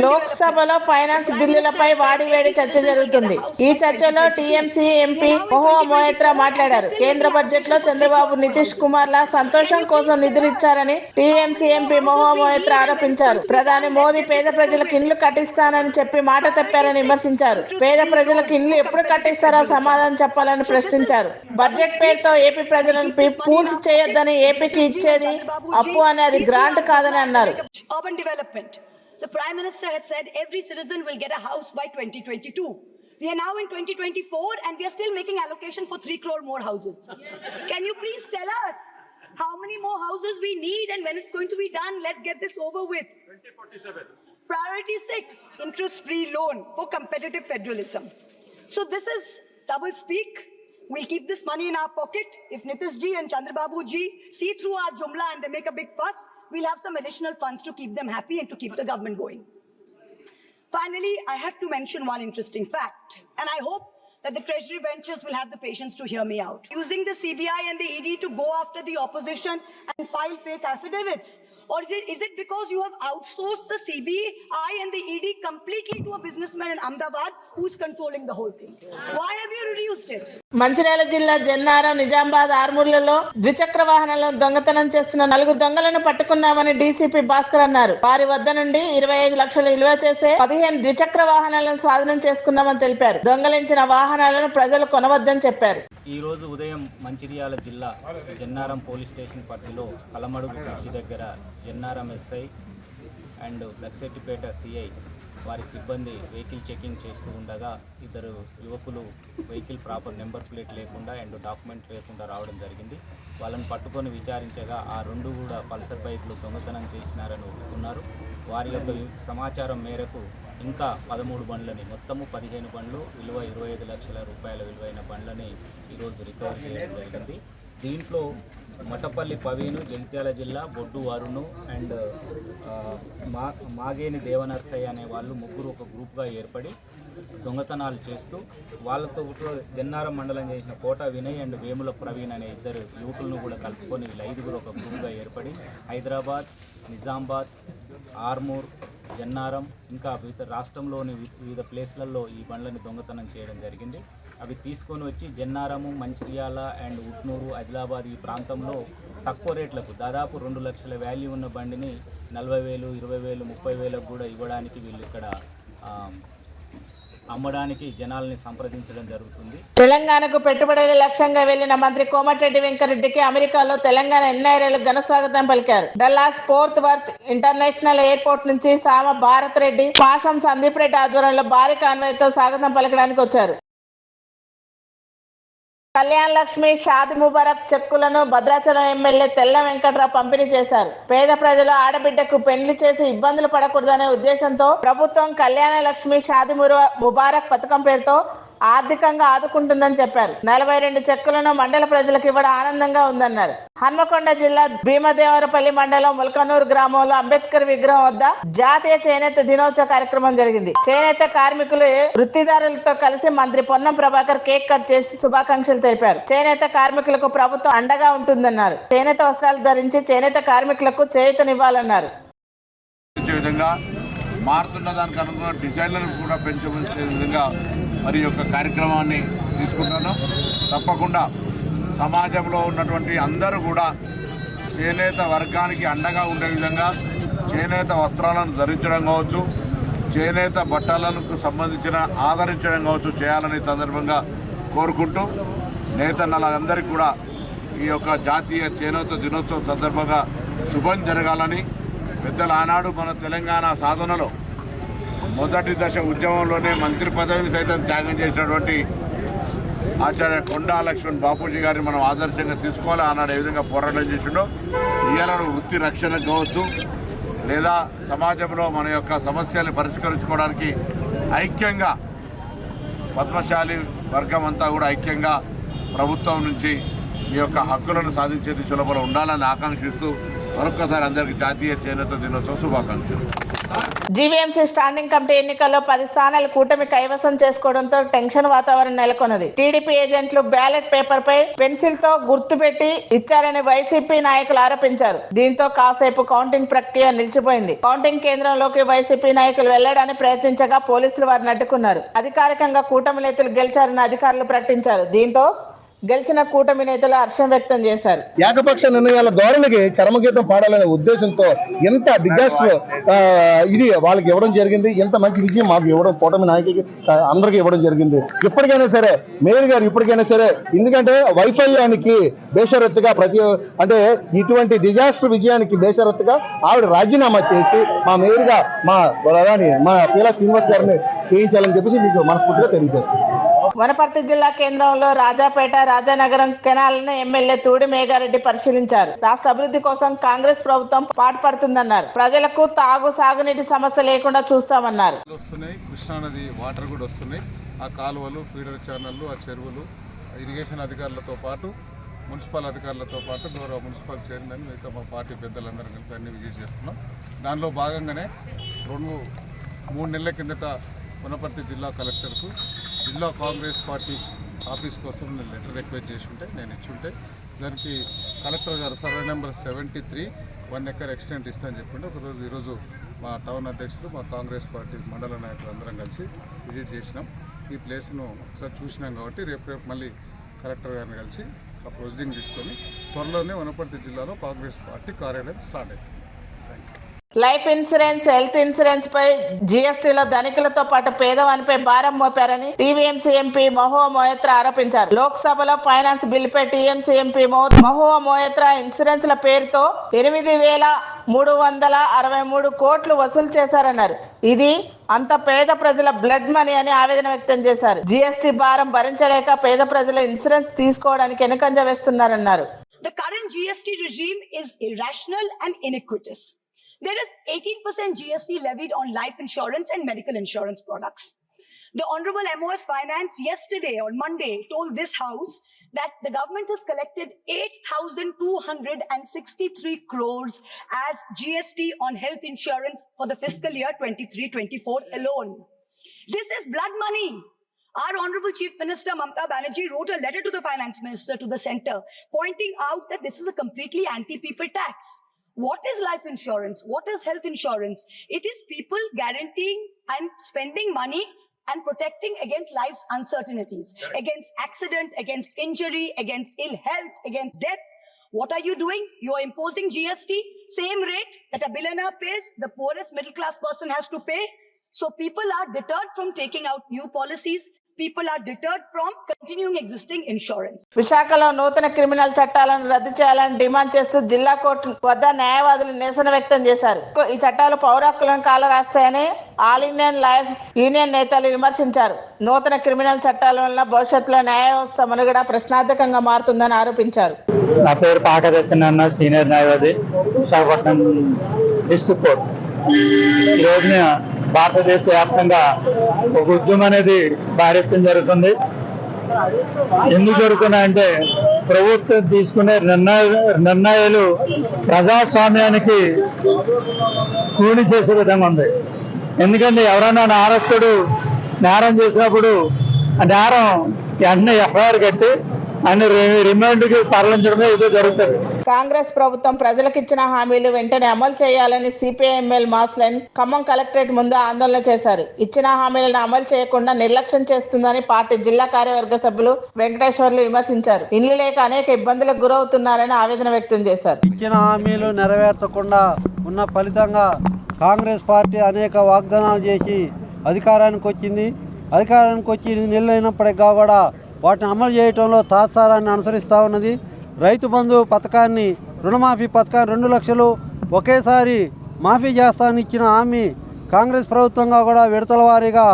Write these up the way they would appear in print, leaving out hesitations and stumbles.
లోక్సభలో ఫైనాన్స్ బిల్లులపై వాడివేడి చర్చ జరుగుతుంది. ఈ చర్చలో టీఎంసీ ఎంపీ మహువా మొయిత్రా మాట్లాడారు. కేంద్ర బడ్జెట్ లో చంద్రబాబు, నితీష్ కుమార్ ల సంతోషం కోసం నిధులు ఇచ్చారని టీఎంసీ ఎంపీ మహువా మొయిత్రా ఆరోపించారు. ప్రధాని మోదీ పేద ప్రజలకు ఇండ్లు కట్టిస్తానని చెప్పి మాట తప్పారని విమర్శించారు. పేద ప్రజలకు ఇండ్లు ఎప్పుడు కట్టిస్తారో సమాధానం చెప్పాలని ప్రశ్నించారు. బడ్జెట్ పేరుతో ఏపీ ప్రజలను పూల్స్ చేయొద్దని, ఏపీకి ఇచ్చేది అప్పు అని, అది గ్రాంట్ కాదని అన్నారు. The Prime Minister had said every citizen will get a house by 2022. We are now in 2024 and we are still making allocation for 3 crore more houses. Yes. Can you please tell us how many more houses we need and when it's going to be done? Let's get this over with. 2047. Priority 6, interest-free loan for competitive federalism. So this is double speak. We'll keep this money in our pocket. If Nitish ji and Chandrababu ji see through our jumla and they make a big fuss, we'll have some additional funds to keep them happy and to keep the government going. Finally, I have to mention one interesting fact, and I hope that the Treasury benches will have the patience to hear me out. Using the CBI and the ED to go after the opposition and file fake affidavits? Or is it because you have outsourced the CBI and the ED completely to a businessman in Ahmedabad who's controlling the whole thing? Why have you reduced it? Mancherial జిల్లా జన్నారం, నిజామాబాద్, ఆర్మూర్లలో ద్విచక్ర వాహనాలను దొంగతనం చేస్తున్న 4 దొంగలను పట్టుకున్నామని DCP Bhaskar అన్నారు. వారి వద్ద నుండి 25 లక్షలు విలువ చేసే 15 ద్విచక్ర వాహనాలను స్వాధీనం చేసుకున్నామని తెలిపారు. దొంగలించిన వాహనాలను ప్రజలు కొనవద్దని చెప్పారు. ఈ రోజు ఉదయం మంచిర్యాల జిల్లా జన్నారం పోలీస్ స్టేషన్ పరిధిలో కలమడుగు బ్రిడ్జి దగ్గర Jannaram SI and Luxettipet CI వారి సిబ్బంది వెహికల్ చెకింగ్ చేస్తూ ఉండగా 2 యువకులు వెహికల్ ప్రాపర్ నెంబర్ ప్లేట్ లేకుండా అండ్ డాక్యుమెంట్ లేకుండా రావడం జరిగింది. వాళ్ళని పట్టుకొని విచారించగా ఆ 2 కూడా పల్సర్ బైక్లు దొంగతనం చేసినారని ఒప్పుకున్నారు. వారి యొక్క సమాచారం మేరకు ఇంకా 13 బండ్లని, మొత్తము 15 బండ్లు విలువ 25 లక్షల రూపాయల విలువైన బండ్లని ఈరోజు రికవర్ చేయడం జరిగింది. దీంట్లో మటపల్లి పవీను, జగిత్యాల జిల్లా బొడ్డు అరుణు అండ్ మాగేని దేవనర్సయ్య అనే వాళ్ళు 3 ఒక గ్రూప్గా ఏర్పడి దొంగతనాలు చేస్తూ వాళ్ళతో జన్నారం మండలం చేసిన కోట వినయ్ అండ్ వేముల ప్రవీణ్ అనే 2 యువకులను కూడా కలుపుకొని 5 ఒక గ్రూప్గా ఏర్పడి హైదరాబాద్, నిజామాబాద్, ఆర్మూర్, జన్నారం ఇంకా వివిధ రాష్ట్రంలోని వివిధ ప్లేస్లలో ఈ బండ్లని దొంగతనం చేయడం జరిగింది. అవి తీసుకొని వచ్చి జన్నారము, మంచిర్యాల అండ్ ఉట్నూరు, ఆదిలాబాద్ ఈ ప్రాంతంలో తక్కువ రేట్లకు దాదాపు 2 లక్షల వాల్యూ ఉన్న బండిని 40,000, 20,000, 30,000 కూడా ఇవ్వడానికి వీళ్ళు ఇక్కడ అమ్మడానికి జనాల్ని సంప్రదించడం జరుగుతుంది. తెలంగాణకు పెట్టుబడుల లక్ష్యంగా వెళ్లిన మంత్రి కోమటిరెడ్డి వెంకటరెడ్డికి అమెరికాలో తెలంగాణ ఎన్ఐఏలు ఘన స్వాగతం పలికారు. Dallas fort worth international airport నుంచి సామ భారత్ రెడ్డి, పాషం సందీప్ రెడ్డి ఆధ్వర్యంలో భారీ కాన్వాయ్తో స్వాగతం పలకడానికి వచ్చారు. కళ్యాణ్ లక్ష్మి షాది ముబారక్ చెక్కులను భద్రాచలం ఎమ్మెల్యే తెల్ల వెంకట్రావు పంపిణీ చేశారు. పేద ప్రజలు ఆడబిడ్డకు పెళ్లి చేసి ఇబ్బందులు పడకూడదనే ఉద్దేశంతో ప్రభుత్వం కళ్యాణ లక్ష్మి షాది ముబారక్ పథకం పేరుతో ఆర్థికంగా ఆదుకుంటుందని చెప్పారు. 42 చెక్కులను మండల ప్రజలకు ఇవ్వడం ఆనందంగా ఉందన్నారు. హన్మకొండ జిల్లా భీమదేవరపల్లి మండలం ముల్కనూరు గ్రామంలో అంబేద్కర్ విగ్రహం వద్ద జాతీయ చేనేత దినోత్సవ కార్యక్రమం జరిగింది. చేనేత కార్మికులు వృత్తిదారులతో కలిసి మంత్రి పొన్నం ప్రభాకర్ కేక్ కట్ చేసి శుభాకాంక్షలు తెలిపారు. చేనేత కార్మికులకు ప్రభుత్వం అండగా ఉంటుందన్నారు. చేనేత వస్త్రాలు ధరించి చేనేత కార్మికులకు చేయూతనివ్వాలన్నారు. మారుతున్న దానికి అనుకున్న డిజైన్లను కూడా పెంచవలసే విధంగా మరి యొక్క కార్యక్రమాన్ని తీసుకుంటాను. తప్పకుండా సమాజంలో ఉన్నటువంటి అందరూ కూడా చేనేత వర్గానికి అండగా ఉండే విధంగా చేనేత వస్త్రాలను ధరించడం కావచ్చు, చేనేత బట్టలకు సంబంధించిన ఆదరించడం కావచ్చు చేయాలని సందర్భంగా కోరుకుంటూ నేతన్నలందరికీ కూడా ఈ యొక్క జాతీయ చేనేత దినోత్సవం సందర్భంగా శుభం జరగాలని, పెద్దలు ఆనాడు మన తెలంగాణ సాధనలో మొదటి దశ ఉద్యమంలోనే మంత్రి పదవిని సైతం త్యాగం చేసినటువంటి ఆచార్య కొండా లక్ష్మణ్ బాపూజీ గారిని మనం ఆదర్శంగా తీసుకోవాలి. ఆనాడు ఏ విధంగా పోరాటం చేసిండో ఇయ్యాలను వృత్తి రక్షణకు కావచ్చు లేదా సమాజంలో మన యొక్క సమస్యల్ని పరిష్కరించుకోవడానికి ఐక్యంగా పద్మశాలి వర్గం అంతా కూడా ఐక్యంగా ప్రభుత్వం నుంచి ఈ యొక్క హక్కులను సాధించే దిశలో ఉండాలని ఆకాంక్షిస్తూ మరొక్కసారి అందరికీ జాతీయ చేనేత దినోత్సవ శుభాకాంక్షలు. జీవీఎంసీ స్టాండింగ్ కమిటీ ఎన్నికల్లో 10 స్థానాలు కూటమి కైవసం చేసుకోవడంతో టెన్షన్ వాతావరణం నెలకొన్నది. టీడీపీ ఏజెంట్లు బ్యాలెట్ పేపర్ పై పెన్సిల్ తో గుర్తు పెట్టి ఇచ్చారని వైసీపీ నాయకులు ఆరోపించారు. దీంతో కాసేపు కౌంటింగ్ ప్రక్రియ నిలిచిపోయింది. కౌంటింగ్ కేంద్రంలోకి వైసీపీ నాయకులు వెళ్లడానికి ప్రయత్నించగా పోలీసులు వారిని అడ్డుకున్నారు. అధికారికంగా కూటమి నేతలు గెలిచారని అధికారులు ప్రకటించారు. దీంతో గెలిచిన కూటమి నేతలు హర్షం వ్యక్తం చేశారు. ఏకపక్ష నిర్ణయాల ధోరణికి చరమగీతం పాడాలనే ఉద్దేశంతో ఎంత డిజాస్టర్ ఇది వాళ్ళకి ఇవ్వడం జరిగింది. ఎంత మంచి విజయం మాకు ఇవ్వడం, కూటమి నాయకులకి అందరికీ ఇవ్వడం జరిగింది. ఇప్పటికైనా సరే మేయర్ గారు ఇప్పటికైనా సరే, ఎందుకంటే వైఫల్యానికి బేషరత్తుగా అంటే ఇటువంటి డిజాస్టర్ విజయానికి బేషరత్తుగా ఆవిడ రాజీనామా చేసి మా మేయర్గా మా పీలా శ్రీనివాస్ గారిని చేయించాలని చెప్పేసి మీకు మనస్ఫూర్తిగా తెలియజేస్తున్నాను. వనపర్తి జిల్లా కేంద్రంలో రాజాపేట, రాజానగరం కెనాల్ను ఎమ్మెల్యే తూడి మేఘారెడ్డి పరిశీలించారు. రాష్ట్ర అభివృద్ధి కోసం కాంగ్రెస్ ప్రభుత్వం పాటుపడుతుందన్నారు. ప్రజలకు సాగునీటి సమస్య లేకుండా చూస్తామన్నారు. కృష్ణానది వాటర్ కూడా వస్తున్నాయి. ఆ కాలువలు, ఫీడర్ ఛానళ్లు, ఆ చెరువులు, ఇరిగేషన్ అధికారులతో పాటు మున్సిపల్ అధికారులతో పాటు గౌరవ మున్సిపల్ చైర్మన్ మిగతా మా పార్టీ పెద్దలందరూ కలిపి అన్ని విజిట్ చేస్తున్నాం. దానిలో భాగంగానే 2-3 నెలల కిందట వనపర్తి జిల్లా కలెక్టర్కు జిల్లా కాంగ్రెస్ పార్టీ ఆఫీస్ కోసం నేను లెటర్ రిక్వెస్ట్ చేసి ఉంటే నేను ఇచ్చుంటే దానికి కలెక్టర్ గారు సర్వే నెంబర్ 73 1 ఎకర్ ఎక్స్టెంట్ ఇస్తానని చెప్పింటే ఈరోజు మా టౌన్ అధ్యక్షుడు, మా కాంగ్రెస్ పార్టీ మండల నాయకులు అందరం కలిసి విజిట్ చేసినాం. ఈ ప్లేస్ను ఒకసారి చూసినాం కాబట్టి రేపు మళ్ళీ కలెక్టర్ గారిని కలిసి ఆ ప్రొసీడింగ్ తీసుకొని త్వరలోనే వనపర్తి జిల్లాలో కాంగ్రెస్ పార్టీ కార్యాలయం స్టార్ట్ అయింది. లైఫ్ ఇన్సూరెన్స్, హెల్త్ ఇన్సూరెన్స్ పై జీఎస్టీలో ధనికులతో పాటు పేదవానిపై భారం మోపారని టీవీఎంసీ ఎంపీ మహువా మొయత్రా ఆరోపించారు. లోక్సభలో ఫైనాన్స్ బిల్లుపై టీఎంసీ ఎంపీ మహువా మొయత్రా ఇన్సూరెన్స్ల పేరుతో 8,363 కోట్లు వసూలు చేశారన్నారు. ఇది అంత పేద ప్రజల బ్లడ్ మనీ అని ఆవేదన వ్యక్తం చేశారు. జీఎస్టీ భారం భరించలేక పేద ప్రజలు ఇన్సూరెన్స్ తీసుకోవడానికి వెనుకంజ వేస్తున్నారన్నారు. The current GST regime is irrational and iniquitous. There is 18% GST levied on life insurance and medical insurance products. The Honorable MOS Finance yesterday on Monday told this House that the government has collected 8,263 crores as GST on health insurance for the fiscal year 23-24 alone. This is blood money. Our Honorable Chief Minister Mamata Banerjee wrote a letter to the Finance Minister, to the Centre, pointing out that this is a completely anti-people tax. What is life insurance? What is health insurance? It is people guaranteeing and spending money and protecting against life's uncertainties, against accident, against injury, against ill health, against death. What are you doing? You are imposing GST, same rate that a billionaire pays, the poorest middle class person has to pay. So people are deterred from taking out new policies. People are deterred from continuing existing insurance. విశాఖలో నూతన criminal చట్టాలను రద్దు చేయాలని demand చేస్తూ జిల్లా court వద్ద న్యాయవాదులు నిరసన వ్యక్తం చేశారు. ఈ చట్టాలు పౌర హక్కులను కాలరాస్తాయని ఆల్ ఇండియన్ లాయర్స్ యూనియన్ నేతలు విమర్శించారు. నూతన క్రిమినల్ చట్టాల వల్ల భవిష్యత్తులో న్యాయ వ్యవస్థ మనుగడ ప్రశ్నార్థకంగా మారుతుందని ఆరోపించారు. నా పేరు పాక సత్యనారాయణ, సీనియర్ న్యాయవాది, విశాఖపట్నం డిస్ట్రిక్ట్ కోర్టు. ఈ రోజున భారతదేశ వ్యాప్తంగా ఒక ఉద్యమం అనేది భారతం జరుగుతుంది. ఎందుకు జరుగుతున్నాయంటే ప్రభుత్వం తీసుకునే నిర్ణయాలు ప్రజాస్వామ్యానికి కూని చేసే విధంగా ఉంది. ఎందుకంటే ఎవరైనా నేరస్తుడు నేరం చేసినప్పుడు ఆ నేరం వెంటనే ఎఫ్ఐఆర్ కట్టి అన్ని రిమాండ్కి తరలించడమే ఇదో జరుగుతుంది. కాంగ్రెస్ ప్రభుత్వం ప్రజలకిచ్చిన హామీలు వెంటనే అమలు చేయాలని CPIML mass line Khammam collectorate ముందు ఆందోళన చేశారు. ఇచ్చిన హామీలను అమలు చేయకుండా నిర్లక్ష్యం చేస్తుందని పార్టీ జిల్లా కార్యవర్గ సభ్యులు వెంకటేశ్వర్లు విమర్శించారు. ఇల్లు లేక అనేక ఇబ్బందులకు గురవుతున్నారని ఆవేదన వ్యక్తం చేశారు. ఇచ్చిన హామీలు నెరవేర్చకుండా ఉన్న ఫలితంగా కాంగ్రెస్ పార్టీ అనేక వాగ్దానాలు చేసి అధికారానికి వచ్చింది. అధికారానికి వచ్చి నెలలైనప్పటికీ కూడా వాటిని అమలు చేయడంలో తాత్సారాన్ని అనుసరిస్తూ ఉన్నది. రైతు బంధు పథకాన్ని, రుణమాఫీ పథకాన్ని 2 లక్షలు ఒకేసారి మాఫీ చేస్తానని ఇచ్చిన హామీ కాంగ్రెస్ ప్రభుత్వంగా కూడా విడతల వారీగా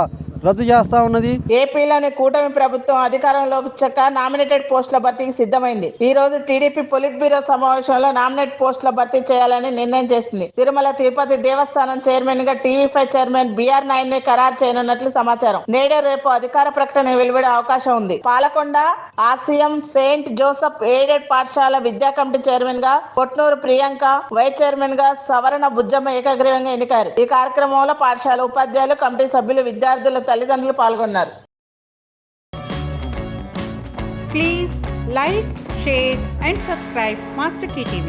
రద్దు చేస్తూ ఉన్నది. ఏపీలోని కూటమి ప్రభుత్వం అధికారంలోకి వచ్చాక నామినేటెడ్ పోస్టుల భర్తీకి సిద్ధమైంది. ఈ రోజు టీడీపీ పొలిట్ బ్యూరో సమావేశంలో నామినేట్ పోస్టుల భర్తీ చేయాలని నిర్ణయం చేసింది. తిరుమల తిరుపతి దేవస్థానం చైర్మన్ గా TV5 చైర్మన్ BR నాయుడు ని ఖరారు చేయనున్నట్లు సమాచారం. నేడే రేపు అధికార ప్రకటన వెలువడే అవకాశం ఉంది. పాలకొండ ఆసియం సెయింట్ జోసెఫ్ ఎయిడెడ్ పాఠశాల విద్యా కమిటీ చైర్మన్ గా కొట్నూరు ప్రియాంక, వైస్ చైర్మన్ గా సవరణ బుజ్జమ్మ ఏకగ్రీవంగా ఎన్నికారు. ఈ కార్యక్రమంలో పాఠశాల ఉపాధ్యాయులు, కమిటీ సభ్యులు, విద్యార్థుల తల్లిదండ్రులు పాల్గొన్నారు. Please like, share and subscribe Master Key TV.